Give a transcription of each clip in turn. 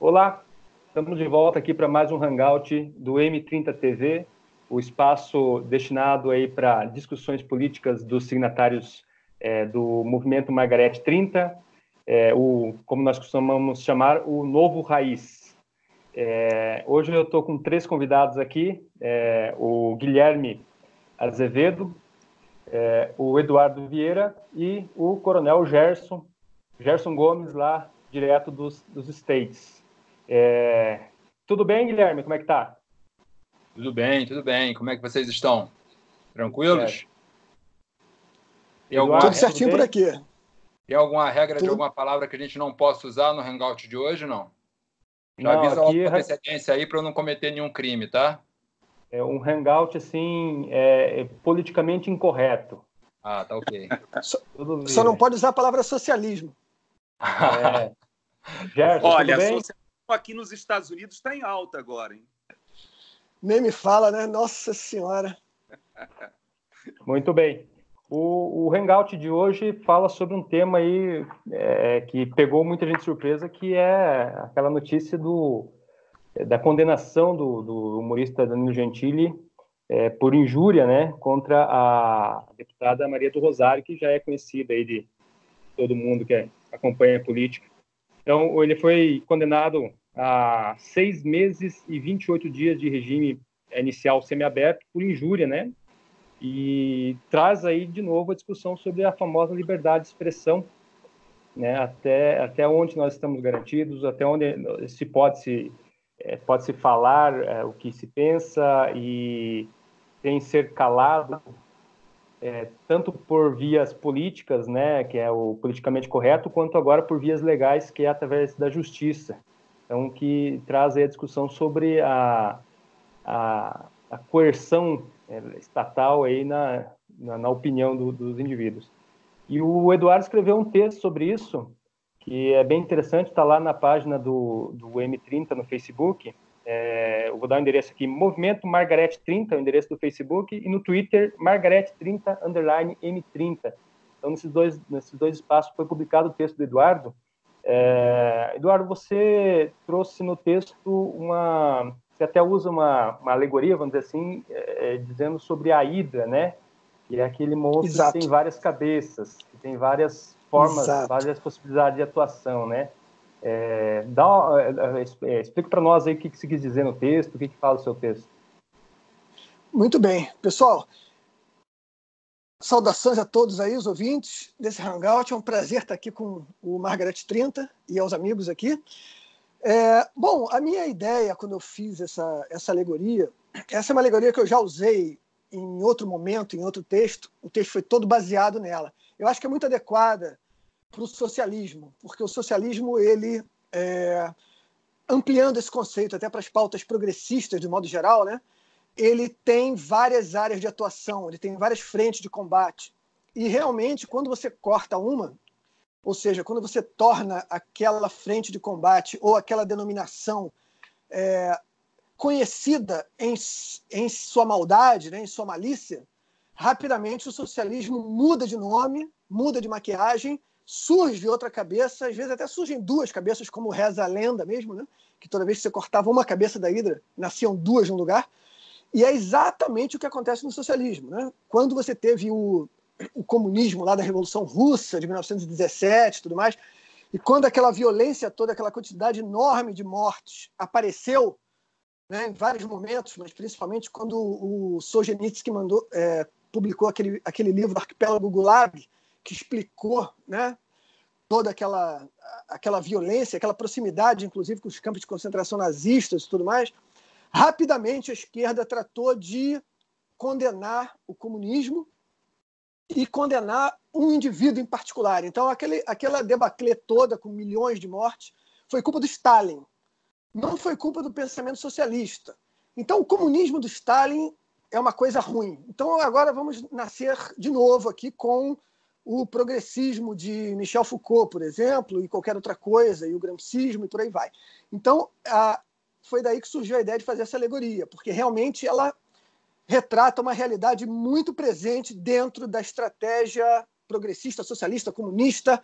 Olá, estamos de volta aqui para mais um Hangout do M30 TV, o espaço destinado aí para discussões políticas dos signatários do Movimento Margarete 30, como nós costumamos chamar, o Novo Raiz. Hoje eu estou com 3 convidados aqui, o Guilherme Azevedo, o Eduardo Vieira e o Coronel Gerson Gomes, lá direto dos States. Tudo bem, Guilherme? Como é que tá? Tudo bem. Como é que vocês estão? Tranquilos? Tudo certinho por aqui. Tem alguma regra de alguma palavra que a gente não possa usar no Hangout de hoje, não? Já avisa logo com antecedência aí para eu não cometer nenhum crime, tá? É um Hangout, assim, politicamente incorreto. Ah, tá ok. Só não pode usar a palavra socialismo. Gerson, olha, tudo bem? Socialismo aqui nos Estados Unidos está em alta agora, hein? Nem me fala, né? Nossa Senhora. Muito bem. O Hangout de hoje fala sobre um tema aí que pegou muita gente de surpresa, que é aquela notícia da condenação do humorista Danilo Gentili por injúria, né, contra a deputada Maria do Rosário, que já é conhecida aí de todo mundo que acompanha a política. Então, ele foi condenado a 6 meses e 28 dias de regime inicial semiaberto por injúria, né? E traz aí de novo a discussão sobre a famosa liberdade de expressão, né? Até onde nós estamos garantidos, até onde pode se falar o que se pensa e sem ser calado, tanto por vias políticas, né, que é o politicamente correto, quanto agora por vias legais, que é através da justiça. Então, que traz aí a discussão sobre a coerção estatal aí na opinião dos indivíduos. E o Eduardo escreveu um texto sobre isso, que é bem interessante, está lá na página do M30 no Facebook. Eu vou dar o endereço aqui, Movimento Margarete 30, o endereço do Facebook, e no Twitter, Margarete30_M30. Então, nesses dois espaços foi publicado o texto do Eduardo. Eduardo, você trouxe no texto você até usa uma alegoria, vamos dizer assim, dizendo sobre a Hidra, né? Que é aquele monstro Exato. que tem várias cabeças, que tem várias formas, Exato. várias possibilidades de atuação, né? Explica para nós aí o que você quis dizer no texto, o que fala o seu texto. Muito bem. Pessoal, saudações a todos aí, os ouvintes desse Hangout. É um prazer estar aqui com o Margarete 30 e aos amigos aqui. Bom, a minha ideia, quando eu fiz essa alegoria, essa é uma alegoria que eu já usei em outro momento, em outro texto. O texto foi todo baseado nela. Eu acho que é muito adequada para o socialismo, porque o socialismo, ele, ampliando esse conceito até para as pautas progressistas, de modo geral, né, ele tem várias áreas de atuação, ele tem várias frentes de combate. E, realmente, quando você corta uma, ou seja, quando você torna aquela frente de combate ou aquela denominação conhecida em sua maldade, né, em sua malícia, rapidamente o socialismo muda de nome, muda de maquiagem, surge outra cabeça, às vezes até surgem 2 cabeças, como reza a lenda mesmo, né, que toda vez que você cortava uma cabeça da Hidra, nasciam 2 num lugar. E é exatamente o que acontece no socialismo, né? Quando você teve o comunismo lá da Revolução Russa, de 1917 e tudo mais, e quando aquela violência toda, aquela quantidade enorme de mortes apareceu, né, em vários momentos, mas principalmente quando o Solzhenitsyn publicou aquele livro, Arquipélago Gulag, que explicou, né, toda aquela violência, aquela proximidade, inclusive, com os campos de concentração nazistas e tudo mais. Rapidamente a esquerda tratou de condenar o comunismo e condenar um indivíduo em particular. Então, aquela debacle toda, com milhões de mortes, foi culpa do Stalin. Não foi culpa do pensamento socialista. Então, o comunismo do Stalin é uma coisa ruim. Então, agora vamos nascer de novo aqui com o progressismo de Michel Foucault, por exemplo, e qualquer outra coisa, e o gramscismo, e por aí vai. Então, foi daí que surgiu a ideia de fazer essa alegoria, porque realmente ela retrata uma realidade muito presente dentro da estratégia progressista, socialista, comunista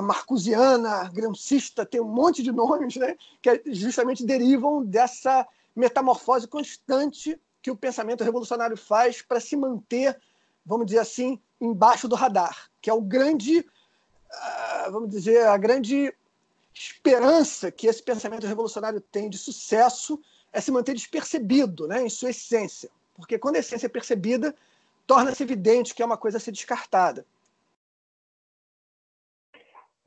marcusiana, gramscista, tem um monte de nomes, né, que justamente derivam dessa metamorfose constante que o pensamento revolucionário faz para se manter, vamos dizer assim, embaixo do radar, que é o grande, vamos dizer, a grande esperança que esse pensamento revolucionário tem de sucesso é se manter despercebido, né, em sua essência. Porque quando a essência é percebida, torna-se evidente que é uma coisa a ser descartada.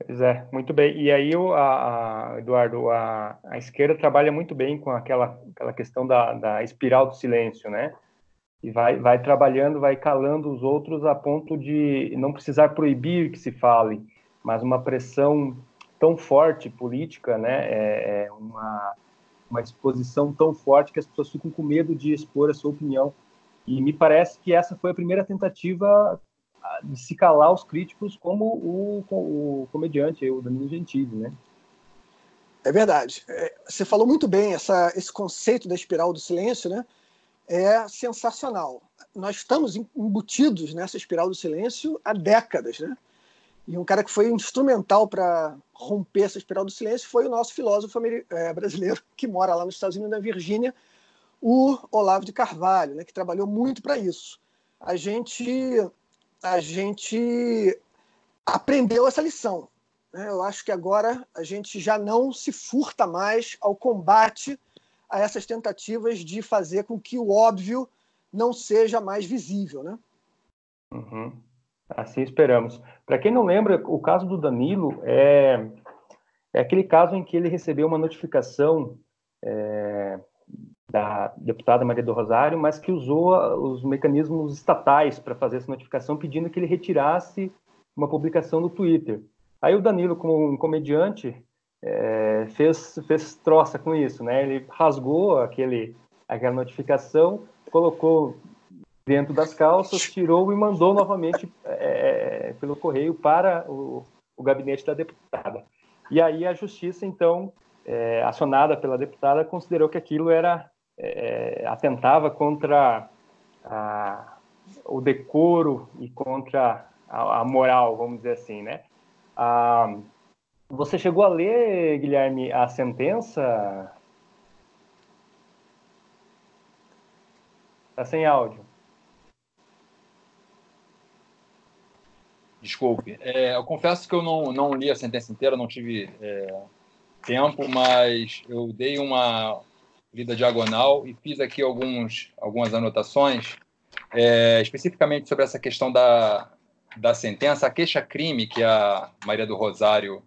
Pois é, muito bem. E aí, Eduardo, a esquerda trabalha muito bem com aquela questão da espiral do silêncio, né? E vai trabalhando, vai calando os outros a ponto de não precisar proibir que se fale, mas uma pressão tão forte política, né? Uma exposição tão forte que as pessoas ficam com medo de expor a sua opinião. E me parece que essa foi a primeira tentativa de se calar os críticos, como o comediante, o Danilo Gentili, né? É verdade. Você falou muito bem, esse conceito da espiral do silêncio, né? É sensacional. Nós estamos embutidos nessa espiral do silêncio há décadas, né? E um cara que foi instrumental para romper essa espiral do silêncio foi o nosso filósofo brasileiro que mora lá nos Estados Unidos, na Virgínia, o Olavo de Carvalho, né? Que trabalhou muito para isso. A gente aprendeu essa lição, né? Eu acho que agora a gente já não se furta mais ao combate a essas tentativas de fazer com que o óbvio não seja mais visível, né? Uhum. Assim esperamos. Para quem não lembra, o caso do Danilo é aquele caso em que ele recebeu uma notificação da deputada Maria do Rosário, mas que usou os mecanismos estatais para fazer essa notificação, pedindo que ele retirasse uma publicação no Twitter. Aí o Danilo, como um comediante, fez troça com isso, né? Ele rasgou aquela notificação, colocou dentro das calças, tirou e mandou novamente pelo correio para o gabinete da deputada. E aí a justiça, então, acionada pela deputada, considerou que aquilo atentava contra o decoro e contra a moral, vamos dizer assim, né? Você chegou a ler, Guilherme, a sentença? Está sem áudio. Desculpe. Eu confesso que eu não li a sentença inteira, não tive tempo, mas eu dei uma lida diagonal e fiz aqui algumas anotações, especificamente sobre essa questão da sentença, a queixa-crime que a Maria do Rosário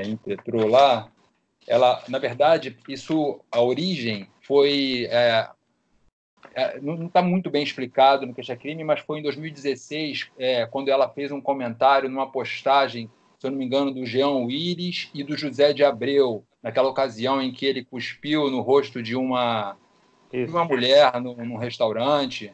impetrou lá. Ela, na verdade, a origem foi... não está muito bem explicado no queixa-crime, mas foi em 2016, quando ela fez um comentário numa postagem, se eu não me engano, do Jean Willis e do José de Abreu, naquela ocasião em que ele cuspiu no rosto de uma mulher num restaurante.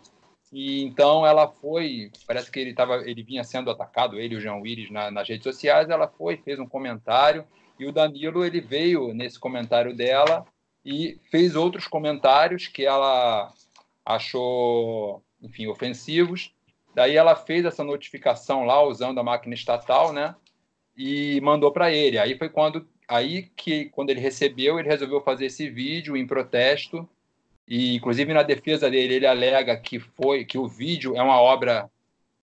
E então ela foi, parece que ele vinha sendo atacado, ele e o Jean Willis, nas redes sociais. Ela fez um comentário, e o Danilo ele veio nesse comentário dela e fez outros comentários que ela achou, enfim, ofensivos. Daí ela fez essa notificação lá, usando a máquina estatal, né? E mandou para ele. Aí foi quando ele recebeu, ele resolveu fazer esse vídeo em protesto. E, inclusive, na defesa dele, ele alega que o vídeo é uma obra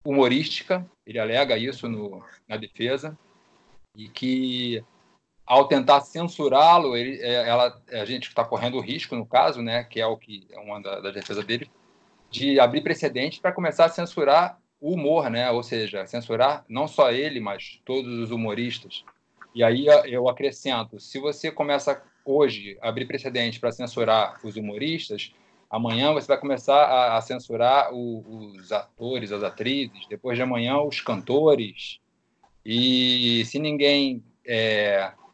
humorística. Ele alega isso na defesa. E que, ao tentar censurá-lo, a gente está correndo o risco, no caso, né, que é uma das defesas dele, de abrir precedente para começar a censurar o humor, né? Ou seja, censurar não só ele, mas todos os humoristas. E aí eu acrescento, se você começa hoje a abrir precedente para censurar os humoristas, amanhã você vai começar a censurar os atores, as atrizes, depois de amanhã os cantores. E se ninguém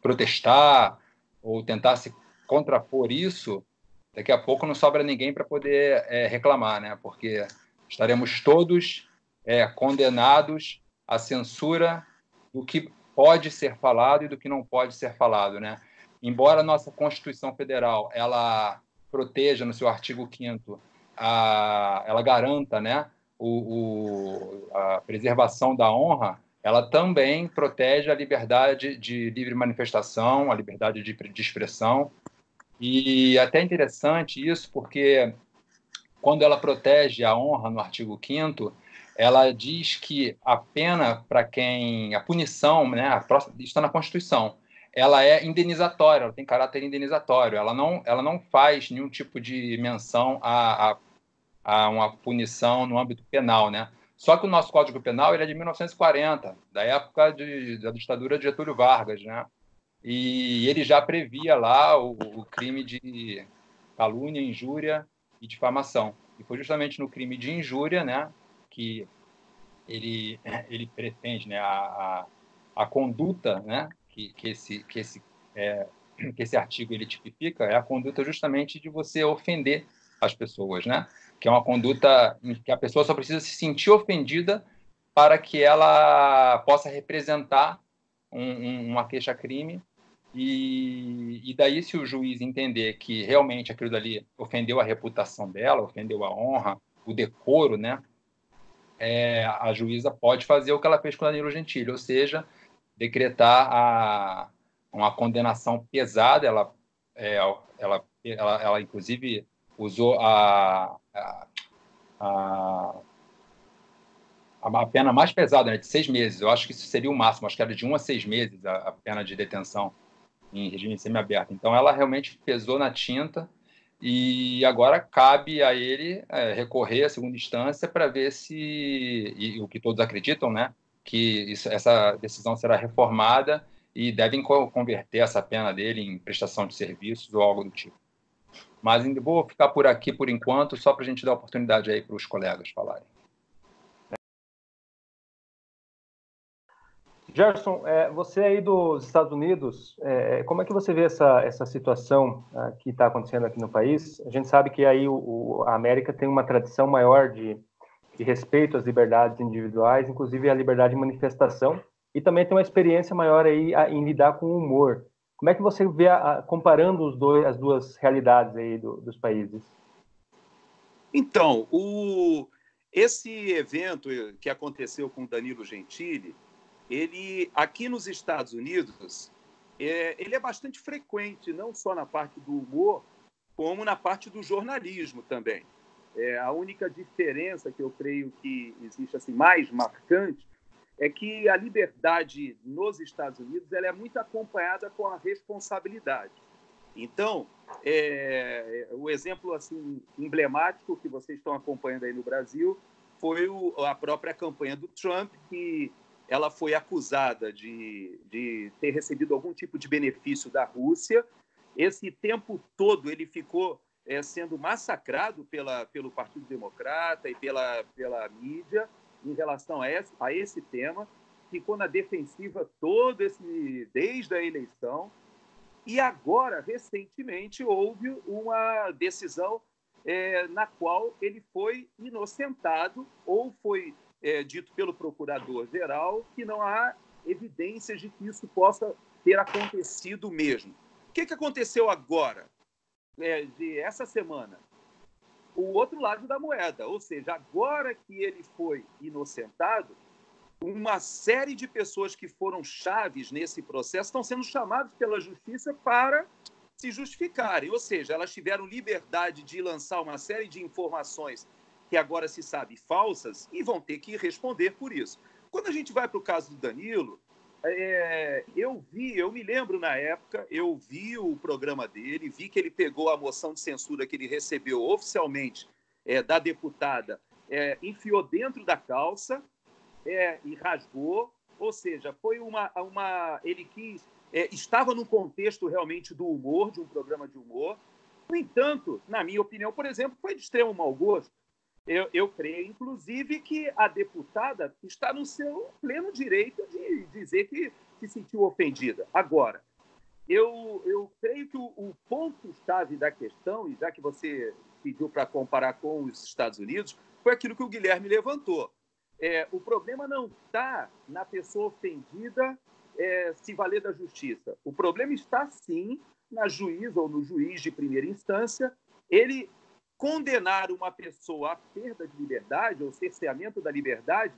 protestar ou tentar se contrapor isso, daqui a pouco não sobra ninguém para poder reclamar, né? Porque estaremos todos condenados à censura do que pode ser falado e do que não pode ser falado, né? Embora a nossa Constituição Federal ela proteja no seu artigo 5º, ela garanta, né, a preservação da honra, ela também protege a liberdade de livre manifestação, a liberdade de expressão. E até é interessante isso, porque quando ela protege a honra no artigo 5º, ela diz que a pena para quem... A punição, né, isso está na Constituição, ela é indenizatória, ela tem caráter indenizatório, ela não faz nenhum tipo de menção a uma punição no âmbito penal, né? Só que o nosso Código Penal ele é de 1940, da época da ditadura de Getúlio Vargas, né? E ele já previa lá o crime de calúnia, injúria e difamação. E foi justamente no crime de injúria, né, que ele pretende, né, a conduta, né, que esse artigo ele tipifica, é a conduta justamente de você ofender as pessoas, né? Que é uma conduta em que a pessoa só precisa se sentir ofendida para que ela possa representar uma queixa-crime. E daí, se o juiz entender que realmente aquilo dali ofendeu a reputação dela, ofendeu a honra, o decoro, né? A juíza pode fazer o que ela fez com o Danilo Gentili, ou seja, decretar uma condenação pesada. Ela inclusive usou a pena mais pesada, né, de 6 meses. Eu acho que isso seria o máximo, acho que era de 1 a 6 meses a pena de detenção em regime semiaberto. Então, ela realmente pesou na tinta e agora cabe a ele recorrer à segunda instância para ver se, e o que todos acreditam, né, que essa decisão será reformada e devem converter essa pena dele em prestação de serviços ou algo do tipo. Mas ainda vou ficar por aqui por enquanto, só para a gente dar oportunidade aí para os colegas falarem. Gerson, você aí dos Estados Unidos, como é que você vê essa situação que está acontecendo aqui no país? A gente sabe que aí a América tem uma tradição maior de respeito às liberdades individuais, inclusive a liberdade de manifestação, e também tem uma experiência maior aí em lidar com o humor. Como é que você vê, comparando as duas realidades aí dos países? Então, esse evento que aconteceu com Danilo Gentili, ele aqui nos Estados Unidos, ele é bastante frequente, não só na parte do humor, como na parte do jornalismo também. A única diferença que eu creio que existe assim, mais marcante é que a liberdade nos Estados Unidos ela é muito acompanhada com a responsabilidade. Então, o exemplo assim, emblemático que vocês estão acompanhando aí no Brasil foi a própria campanha do Trump, que ela foi acusada de ter recebido algum tipo de benefício da Rússia. Esse tempo todo ele ficou sendo massacrado pelo Partido Democrata e pela mídia em relação a esse tema. Ficou na defensiva desde a eleição. E agora, recentemente, houve uma decisão na qual ele foi inocentado ou foi dito pelo procurador-geral que não há evidências de que isso possa ter acontecido mesmo. O que aconteceu agora, essa semana? O outro lado da moeda, ou seja, agora que ele foi inocentado, uma série de pessoas que foram chaves nesse processo estão sendo chamadas pela justiça para se justificarem. Ou seja, elas tiveram liberdade de lançar uma série de informações que agora se sabe falsas e vão ter que responder por isso. Quando a gente vai para o caso do Danilo, eu me lembro na época, eu vi o programa dele, vi que ele pegou a moção de censura que ele recebeu oficialmente da deputada, enfiou dentro da calça, e rasgou, ou seja, foi ele quis, estava no contexto realmente do humor, de um programa de humor. No entanto, na minha opinião, por exemplo, foi de extremo mau gosto. Eu creio, inclusive, que a deputada está no seu pleno direito de dizer que se sentiu ofendida. Agora, eu creio que o ponto-chave da questão, e já que você pediu para comparar com os Estados Unidos, foi aquilo que o Guilherme levantou. O problema não está na pessoa ofendida se valer da justiça. O problema está, sim, na juíza ou no juiz de primeira instância, ele condenar uma pessoa à perda de liberdade ou cerceamento da liberdade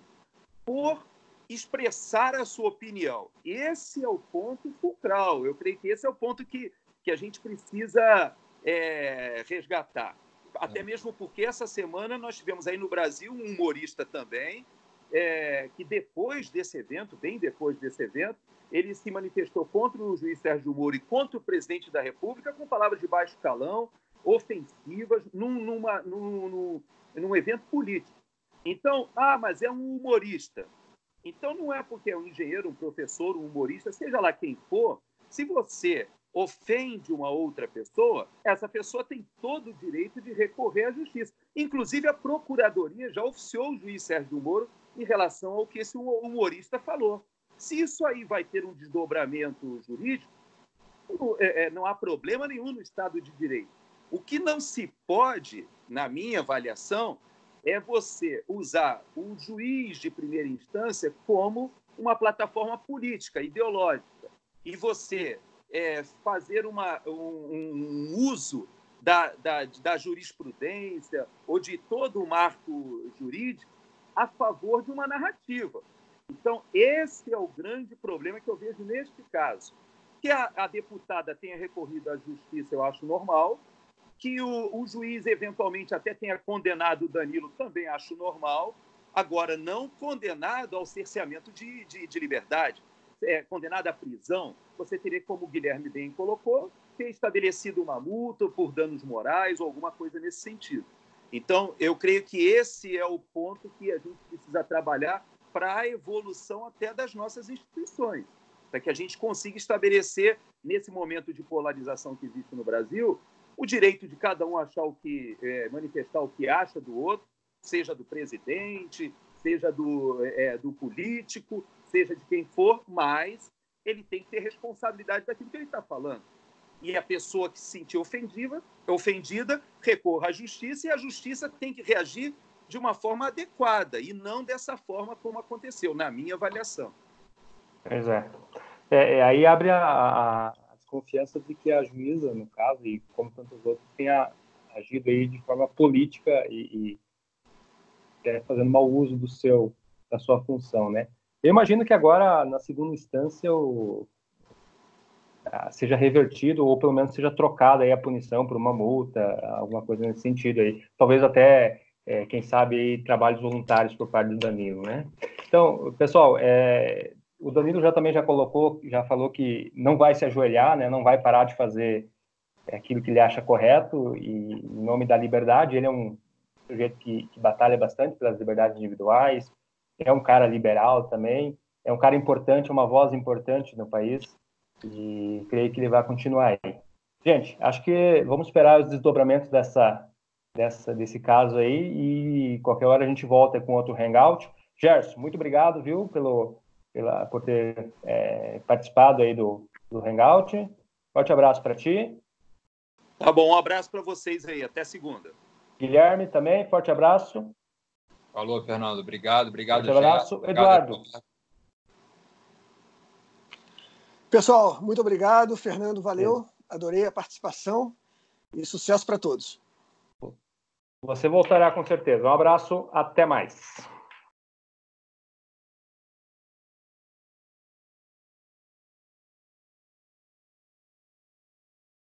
por expressar a sua opinião. Esse é o ponto fulcral. Eu creio que esse é o ponto que a gente precisa resgatar. Até mesmo porque essa semana nós tivemos aí no Brasil um humorista também, que depois desse evento, bem depois desse evento, ele se manifestou contra o juiz Sérgio Moro e contra o presidente da República com palavras de baixo calão, ofensivas, num evento político. Então, mas é um humorista. Então, não é porque é um engenheiro, um professor, um humorista, seja lá quem for, se você ofende uma outra pessoa, essa pessoa tem todo o direito de recorrer à justiça. Inclusive, a Procuradoria já oficiou o juiz Sérgio Moro em relação ao que esse humorista falou. Se isso aí vai ter um desdobramento jurídico, não há problema nenhum no Estado de Direito. O que não se pode, na minha avaliação, é você usar o juiz de primeira instância como uma plataforma política, ideológica, e você fazer um uso da jurisprudência ou de todo o marco jurídico a favor de uma narrativa. Então, esse é o grande problema que eu vejo neste caso. Que a deputada tenha recorrido à justiça, eu acho normal. Que o juiz, eventualmente, até tenha condenado o Danilo, também acho normal. Agora, não condenado ao cerceamento de liberdade, condenado à prisão, você teria, como o Guilherme bem colocou, ter estabelecido uma multa por danos morais ou alguma coisa nesse sentido. Então, eu creio que esse é o ponto que a gente precisa trabalhar para a evolução até das nossas instituições, para que a gente consiga estabelecer, nesse momento de polarização que existe no Brasil, o direito de cada um achar manifestar o que acha do outro, seja do presidente, seja do político, seja de quem for, mas ele tem que ter responsabilidade daquilo que ele está falando. E a pessoa que se sentir ofendida, recorra à justiça, e a justiça tem que reagir de uma forma adequada, e não dessa forma como aconteceu, na minha avaliação. Pois é. Aí abre a desconfiança de que a juíza, no caso, e como tantos outros, tenha agido aí de forma política e fazendo mau uso da sua função, né? Eu imagino que agora, na segunda instância, seja revertido ou pelo menos seja trocada aí a punição por uma multa, alguma coisa nesse sentido aí. Talvez até, quem sabe, aí, trabalhos voluntários por parte do Danilo, né? Então, pessoal, o Danilo já falou que não vai se ajoelhar, né? Não vai parar de fazer aquilo que ele acha correto e em nome da liberdade. Ele é um sujeito que batalha bastante pelas liberdades individuais, é um cara liberal também, é um cara importante, uma voz importante no país, e creio que ele vai continuar aí. Gente, acho que vamos esperar os desdobramentos desse caso aí, e qualquer hora a gente volta com outro hangout. Gerson, muito obrigado, viu, por ter participado aí do hangout. Forte abraço para ti. Tá bom, um abraço para vocês aí, até segunda. Guilherme também, forte abraço. Falou, Fernando, obrigado, forte abraço. Eduardo. Pessoal, muito obrigado. Fernando, valeu. Adorei a participação e sucesso para todos. Você voltará com certeza. Um abraço, até mais.